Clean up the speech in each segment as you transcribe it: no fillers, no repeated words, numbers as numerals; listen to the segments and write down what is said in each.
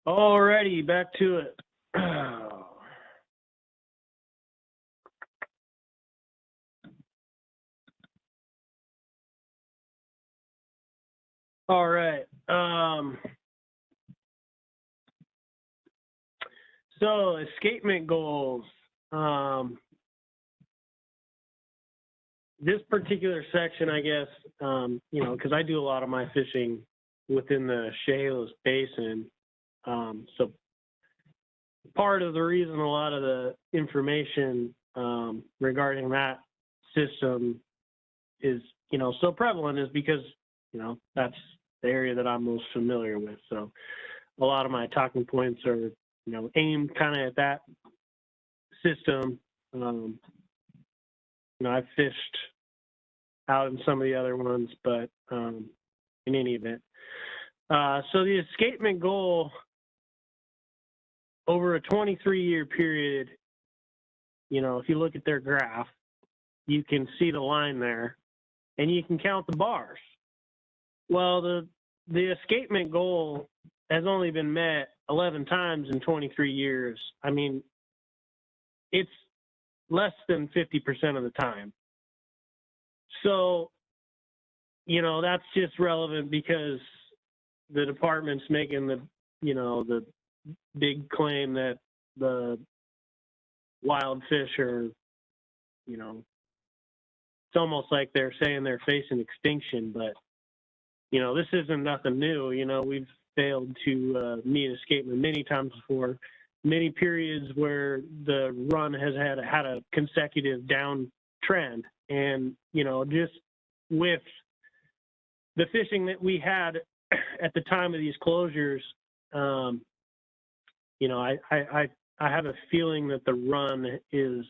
Alrighty, back to it. All right. So escapement goals. This particular section, I guess, because I do a lot of my fishing within the Chehalis Basin. So part of the reason a lot of the information regarding that system is, so prevalent is because, that's the area that I'm most familiar with. So a lot of my talking points are, aimed kind of at that system. I've fished out in some of the other ones, but in any event. So the escapement goal over a 23-year period, if you look at their graph, you can see the line there, and you can count the bars. Well, the escapement goal has only been met 11 times in 23 years. I mean, it's less than 50% of the time. So, that's just relevant because the department's making the big claim that the wild fish are, it's almost like they're saying they're facing extinction, but, this isn't nothing new. We've failed to meet escapement many times before, many periods where the run has had a consecutive downtrend. And, just with the fishing that we had at the time of these closures, I have a feeling that the run is,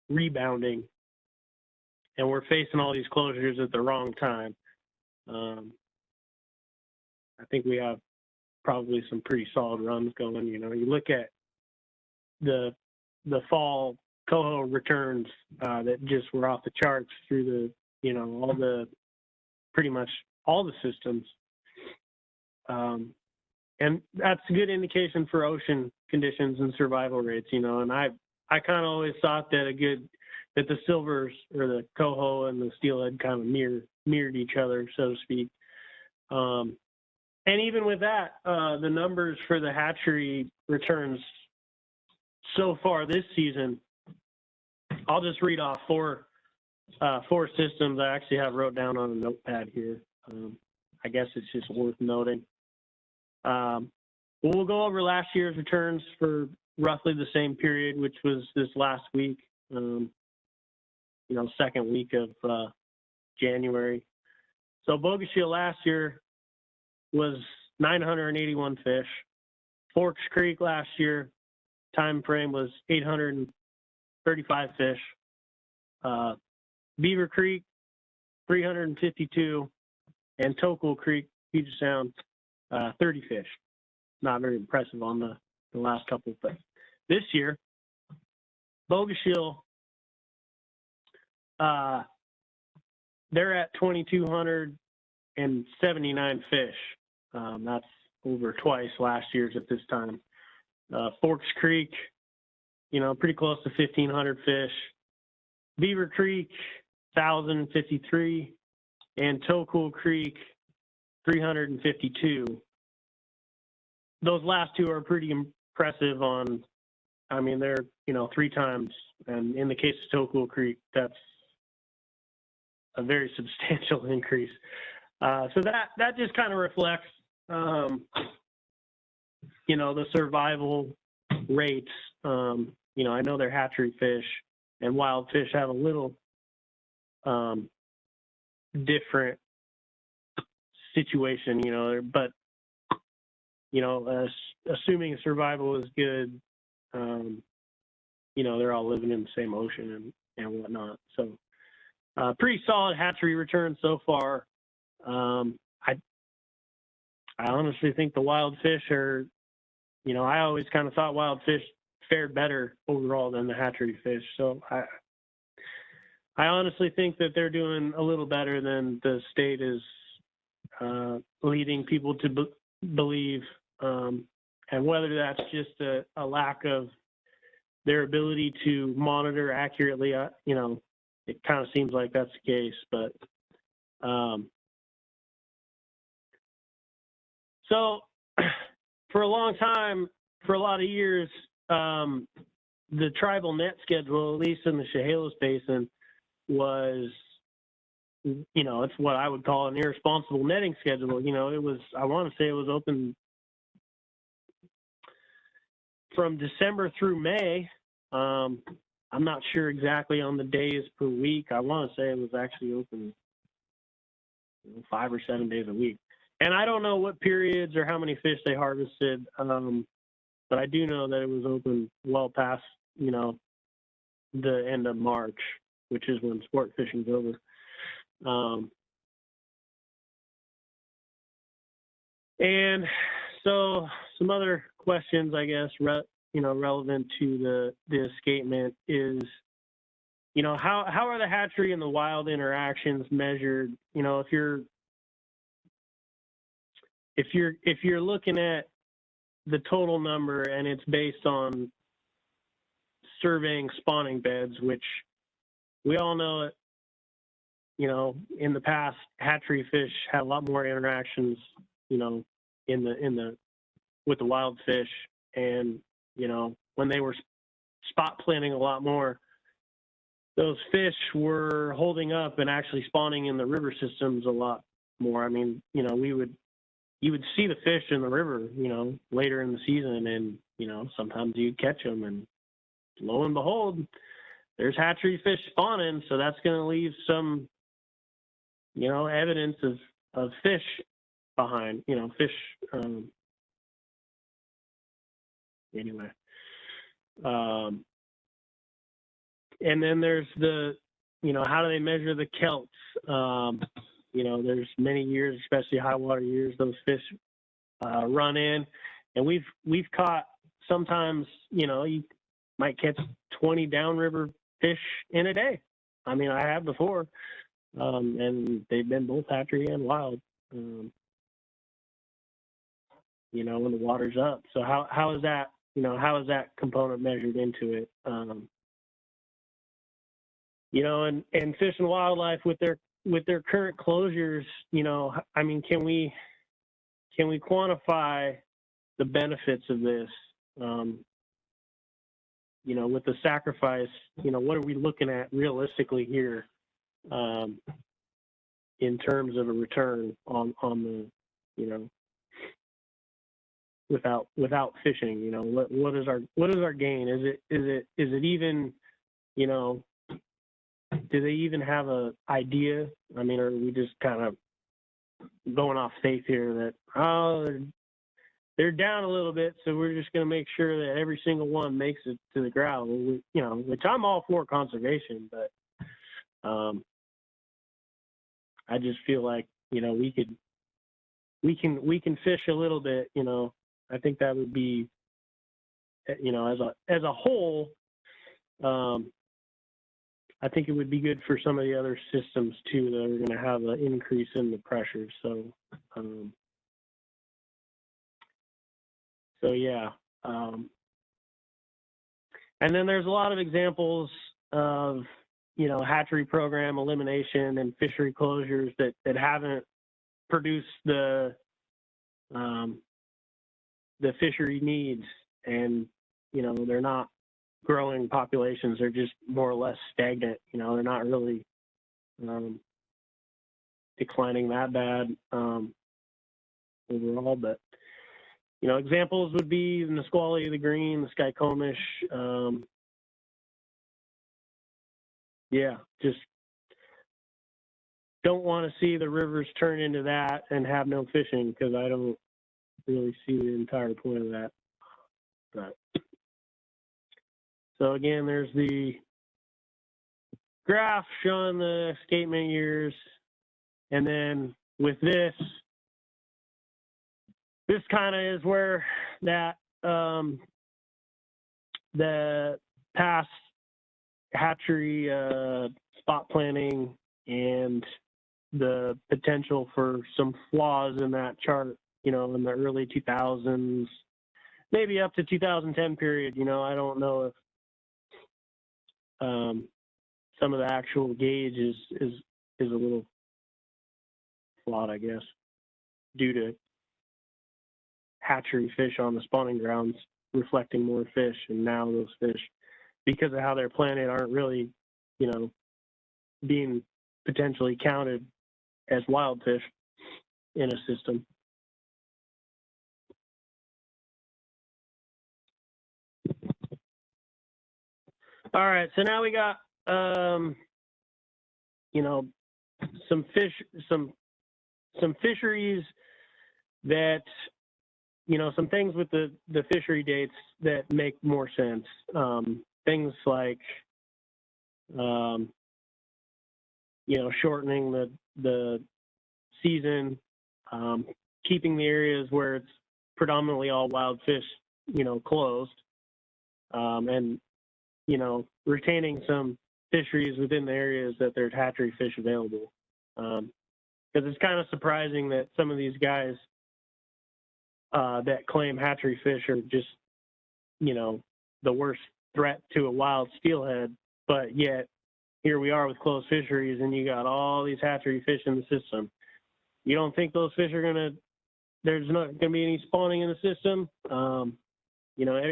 rebounding, and we're facing all these closures at the wrong time. I think we have probably some pretty solid runs going. You look at the fall coho returns that just were off the charts through the, pretty much all the systems. And that's a good indication for ocean conditions and survival rates, and I kind of always thought that that the silvers or the coho and the steelhead kind of mirrored each other, so to speak. And even with that, the numbers for the hatchery returns so far this season, I'll just read off four systems I actually have wrote down on a notepad here. I guess it's just worth noting. We'll go over last year's returns for roughly the same period, which was this last week, second week of January. So Bogus Shield last year was 981 fish. Forks Creek last year, time frame was 835 fish. Beaver Creek, 352, and Tokul Creek, Puget Sound, 30 fish. Not very impressive on the last couple, but this year, Bogus Shield, they're at 2,279 fish. That's over twice last year's at this time. Forks Creek, pretty close to 1,500 fish. Beaver Creek, 1,053, and Tokul Creek, 352. Those last two are pretty impressive they're, 3 times. And in the case of Tokul Creek, that's a very substantial increase. So that just kind of reflects, the survival rates. I know they're hatchery fish, and wild fish have a little different situation, but, assuming survival is good, they're all living in the same ocean and whatnot. So pretty solid hatchery return so far. I honestly think the wild fish are, I always kind of thought wild fish fared better overall than the hatchery fish. So I honestly think that they're doing a little better than the state is leading people to believe. and whether that's just a lack of their ability to monitor accurately, it kind of seems like that's the case. But so for a long time, for a lot of years, the tribal net schedule, at least in the Chehalis Basin, was, it's what I would call an irresponsible netting schedule. It was, I want to say it was open from December through May. I'm not sure exactly on the days per week. I want to say it was actually open 5 or 7 days a week. And I don't know what periods or how many fish they harvested, but I do know that it was open well past, the end of March, which is when sport fishing's over. And so some other questions, I guess, relevant to the escapement is, how are the hatchery and the wild interactions measured? If you're looking at the total number and it's based on surveying spawning beds, which we all know that, in the past, hatchery fish had a lot more interactions, with the wild fish, and when they were spot planting a lot more, those fish were holding up and actually spawning in the river systems a lot more. I mean, you would see the fish in the river, later in the season, and sometimes you'd catch them, and lo and behold, there's hatchery fish spawning. So that's going to leave some, evidence of fish behind, fish. Anyway. And then there's the, how do they measure the kelts? There's many years, especially high water years, those fish run in, and we've caught sometimes, you might catch 20 downriver fish in a day. I mean, I have before, and they've been both hatchery and wild, when the water's up. So how is that, how is that component measured into it? And Fish and Wildlife with their current closures, I mean, can we quantify the benefits of this? With the sacrifice, what are we looking at realistically here, in terms of a return on the, without fishing? What is our gain? Is it even, do they even have a idea? I mean, are we just kind of going off faith here that, they're down a little bit, so we're just going to make sure that every single one makes it to the ground, which I'm all for conservation, but I just feel like, we can fish a little bit, I think that would be, as a whole, I think it would be good for some of the other systems too that are going to have an increase in the pressure. So yeah. And then there's a lot of examples of, hatchery program elimination and fishery closures that haven't produced the fishery needs, and, they're not growing populations. They're just more or less stagnant. They're not really declining that bad overall, but examples would be the Nisqually, the Green, the Skycomish. Just don't want to see the rivers turn into that and have no fishing, because I don't really see the entire point of that. But so again, there's the graph showing the escapement years, and then with this kind of is where that the past hatchery spot planning and the potential for some flaws in that chart in the early 2000s, maybe up to 2010 period. I don't know if some of the actual gauge is a little flawed, I guess, due to hatchery fish on the spawning grounds reflecting more fish, and now those fish, because of how they're planted, aren't really, being potentially counted as wild fish in a system. All right, so now we got some fisheries that, some things with the fishery dates that make more sense. Things like, shortening the season, keeping the areas where it's predominantly all wild fish, closed, and, retaining some fisheries within the areas that there's hatchery fish available. Because it's kind of surprising that some of these guys that claim hatchery fish are just, the worst threat to a wild steelhead, but yet here we are with closed fisheries and you got all these hatchery fish in the system. You don't think those fish are there's not going to be any spawning in the system?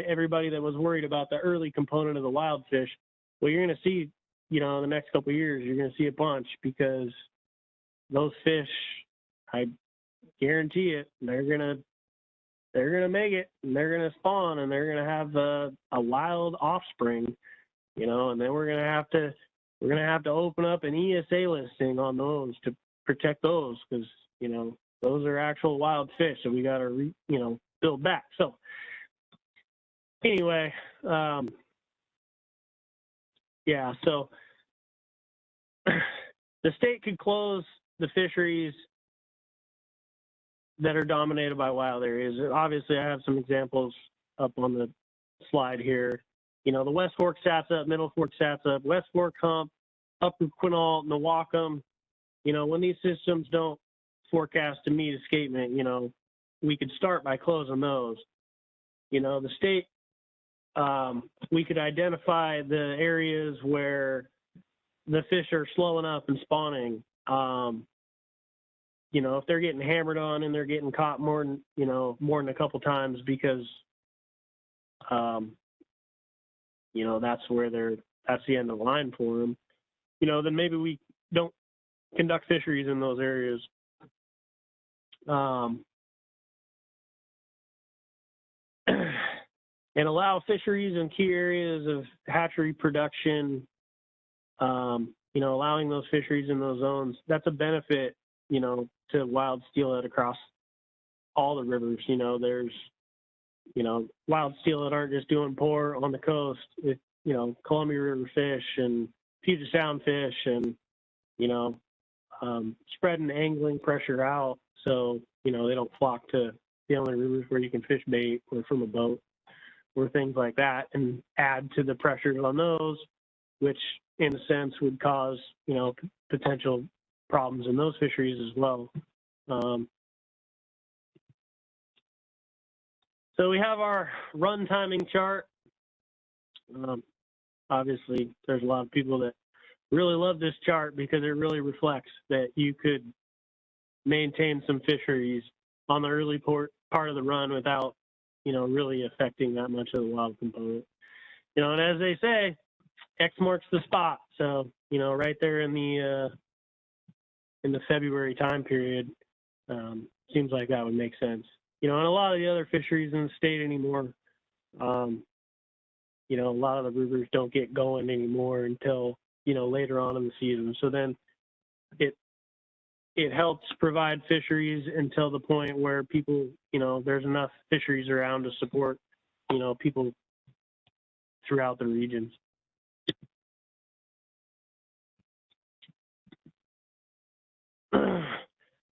Everybody that was worried about the early component of the wild fish, well, you're going to see, in the next couple of years, you're going to see a bunch, because those fish, I guarantee it, they're going to make it, and they're going to spawn, and they're going to have a wild offspring, and then we're going to have to open up an ESA listing on those to protect those, because, those are actual wild fish, so we got to, build back. So anyway, yeah, so the state could close the fisheries that are dominated by wild areas. Obviously, I have some examples up on the slide here. The West Fork sats up, Middle Fork sats up, West Fork Hump, Upper Quinault, Newaukum. When these systems don't forecast to meet escapement, we could start by closing those. The state, we could identify the areas where the fish are slowing up and spawning. If they're getting hammered on and they're getting caught more than a couple times, because, that's the end of the line for them, then maybe we don't conduct fisheries in those areas. And allow fisheries in key areas of hatchery production, allowing those fisheries in those zones. That's a benefit, to wild steelhead across all the rivers. There's, wild steelhead aren't just doing poor on the coast with, Columbia River fish and Puget Sound fish, and, spreading angling pressure out so, they don't flock to the only rivers where you can fish bait or from a boat or things like that, and add to the pressures on those, which in a sense would cause, potential problems in those fisheries as well. So we have our run timing chart. Obviously, there's a lot of people that really love this chart because it really reflects that you could maintain some fisheries on the early part of the run without, really affecting that much of the wild component. And as they say, X marks the spot. So, right there in the February time period, seems like that would make sense. And a lot of the other fisheries in the state anymore, a lot of the rivers don't get going anymore until, later on in the season. So then it helps provide fisheries until the point where people, there's enough fisheries around to support, people throughout the regions.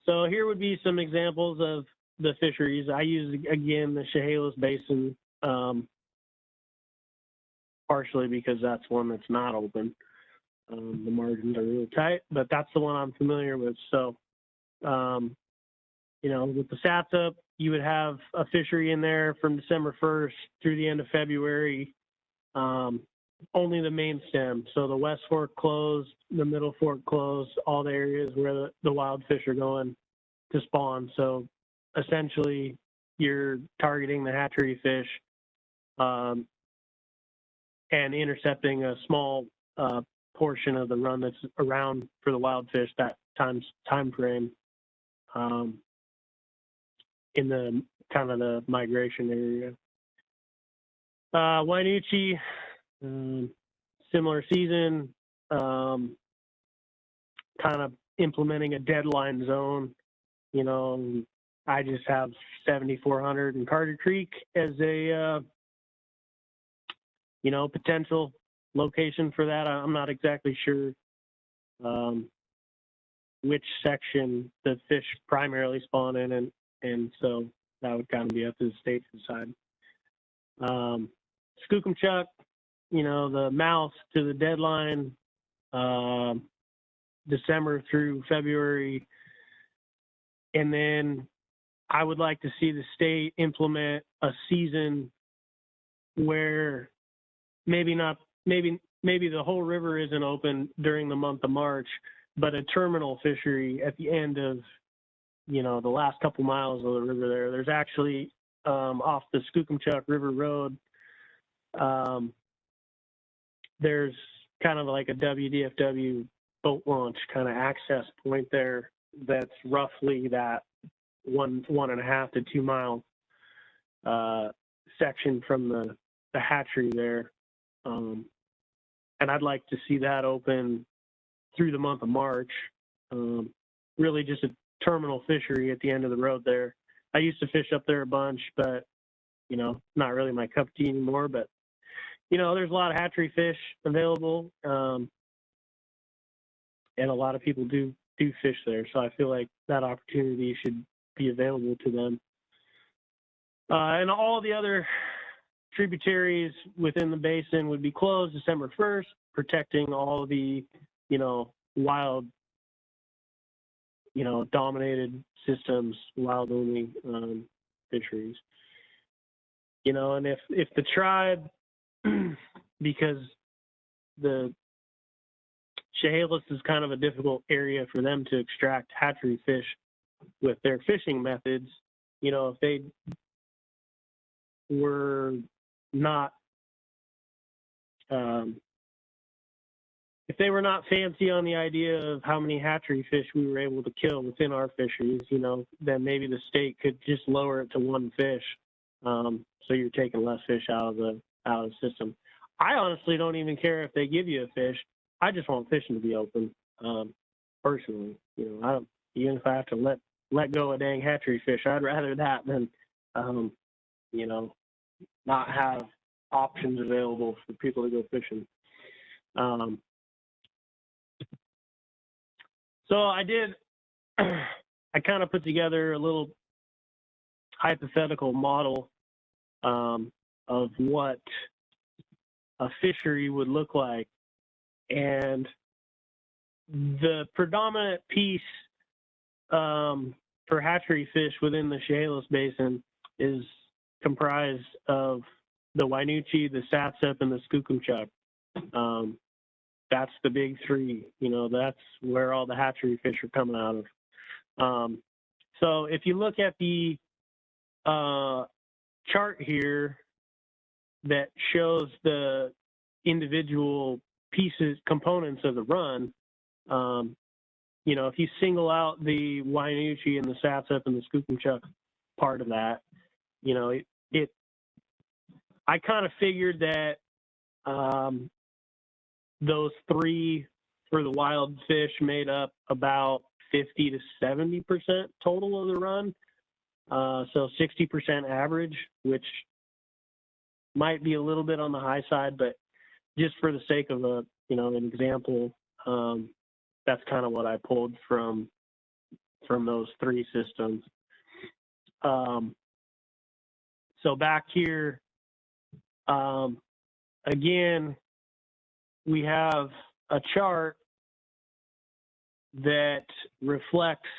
So here would be some examples of the fisheries. I use, again, the Chehalis Basin, partially because that's one that's not open. The margins are really tight, but that's the one I'm familiar with. So with the SATs up, you would have a fishery in there from December 1st through the end of February. Only the main stem. So the West Fork closed, the Middle Fork closed, all the areas where the wild fish are going to spawn. So essentially, you're targeting the hatchery fish and intercepting a small portion of the run that's around for the wild fish that time frame in the kind of the migration area. Wainuchi, similar season, kind of implementing a deadline zone. I just have 7,400 in Carter Creek as a, potential location for that. I'm not exactly sure which section the fish primarily spawn in, and so that would kind of be up to the state to decide. Skookumchuck, the mouth to the deadline, December through February. And then I would like to see the state implement a season where maybe the whole river isn't open during the month of March, but a terminal fishery at the end of, the last couple miles of the river there. There's actually off the Skookumchuck River Road, there's kind of like a WDFW boat launch kind of access point there that's roughly that 1.5 to 2 mile section from the hatchery there. And I'd like to see that open through the month of March. Really just a terminal fishery at the end of the road there. I used to fish up there a bunch, but, not really my cup of tea anymore. But, there's a lot of hatchery fish available. And a lot of people do fish there. So I feel like that opportunity should be available to them. And all the other tributaries within the basin would be closed December 1st, protecting all the, wild, dominated systems, wild only fisheries. And if the tribe, because the Chehalis is kind of a difficult area for them to extract hatchery fish with their fishing methods, if they were not fancy on the idea of how many hatchery fish we were able to kill within our fisheries, then maybe the state could just lower it to one fish. So you're taking less fish out of the system. I honestly don't even care if they give you a fish. I just want fishing to be open. Personally, even if I have to let go of dang hatchery fish, I'd rather that than, not have options available for people to go fishing. So I kind of put together a little hypothetical model of what a fishery would look like. And the predominant piece for hatchery fish within the Chehalis Basin is comprised of the Wainuchi, the Satsep, and the Skookumchuck. That's the big three. That's where all the hatchery fish are coming out of. So if you look at the chart here that shows the individual components of the run, if you single out the Wainuchi and the Satsep and the Skookumchuck part of that, I kind of figured that those three for the wild fish made up about 50 to 70% total of the run. So 60% average, which might be a little bit on the high side, but just for the sake of an example, that's kind of what I pulled from those three systems. So back here, again, we have a chart that reflects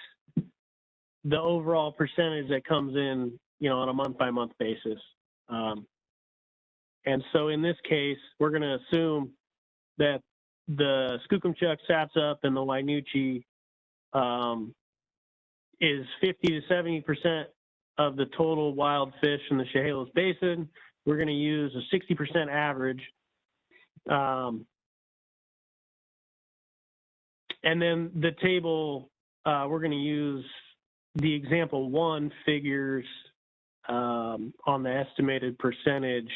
the overall percentage that comes in, on a month-by-month basis. And so in this case, we're going to assume that the Skookumchuck, Satsup, and the Wainuchi is 50 to 70% of the total wild fish in the Chehalis Basin. We're going to use a 60% average. And then the table, we're going to use the example 1 figures on the estimated percentage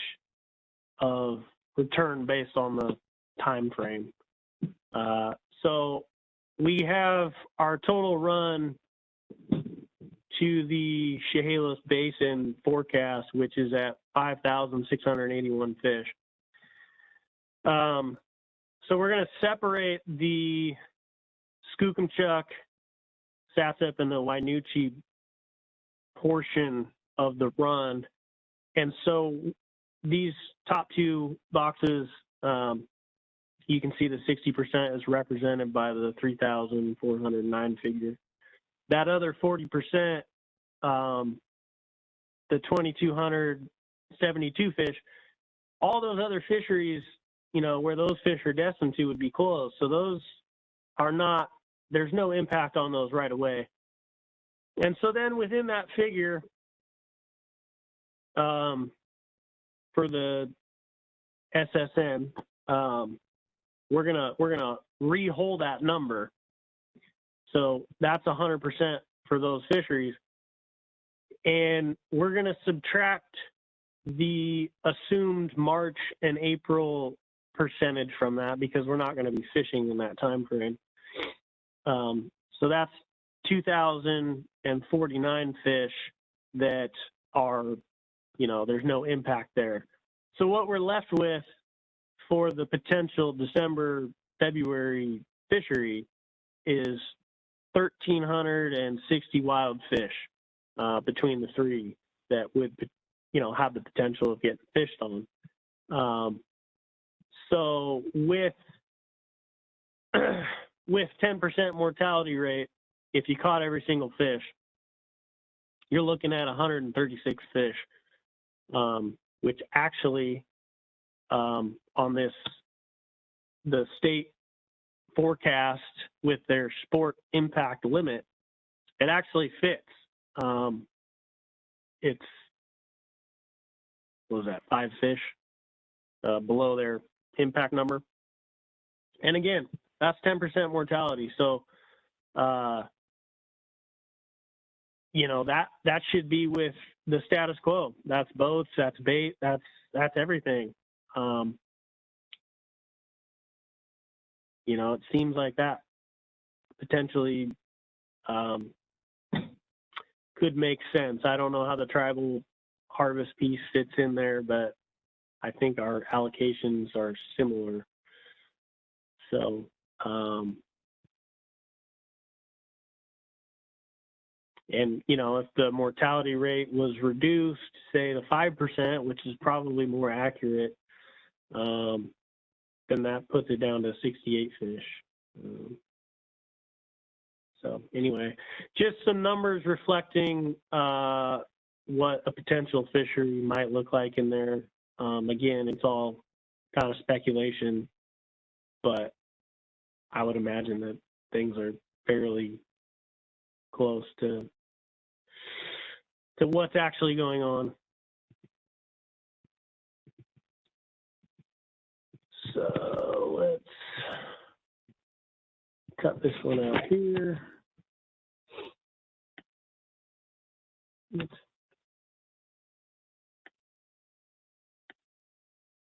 of return based on the time frame. So we have our total run to the Chehalis Basin forecast, which is at 5,681 fish. So we're going to separate the Skookumchuck, Satsup, and the Wainuchi portion of the run. And so these top 2 boxes, you can see the 60% is represented by the 3,409 figure. That other 40%, the 2,272 fish, all those other fisheries, where those fish are destined to would be closed. So those are not, there's no impact on those right away. And so then within that figure, for the SSN, we're gonna re-hold that number. So that's 100% for those fisheries. And we're going to subtract the assumed March and April percentage from that because we're not going to be fishing in that time frame. So that's 2,049 fish that are, there's no impact there. So what we're left with for the potential December, February fishery is 1,360 wild fish between the 3 that would, have the potential of getting fished on. So with 10% mortality rate, if you caught every single fish, you're looking at 136 fish, which actually on the state forecast with their sport impact limit, it actually fits. It's, what was that, 5 fish below their impact number. And again, that's 10% mortality. So, that should be with the status quo. That's boats, that's bait, that's everything. It seems like that potentially could make sense. I don't know how the tribal harvest piece fits in there, but I think our allocations are similar. So, and, if the mortality rate was reduced, say to 5%, which is probably more accurate, then that puts it down to 68 fish. So anyway, just some numbers reflecting what a potential fishery might look like in there. Again, it's all kind of speculation, but I would imagine that things are fairly close to what's actually going on. So let's cut this one out here. Let's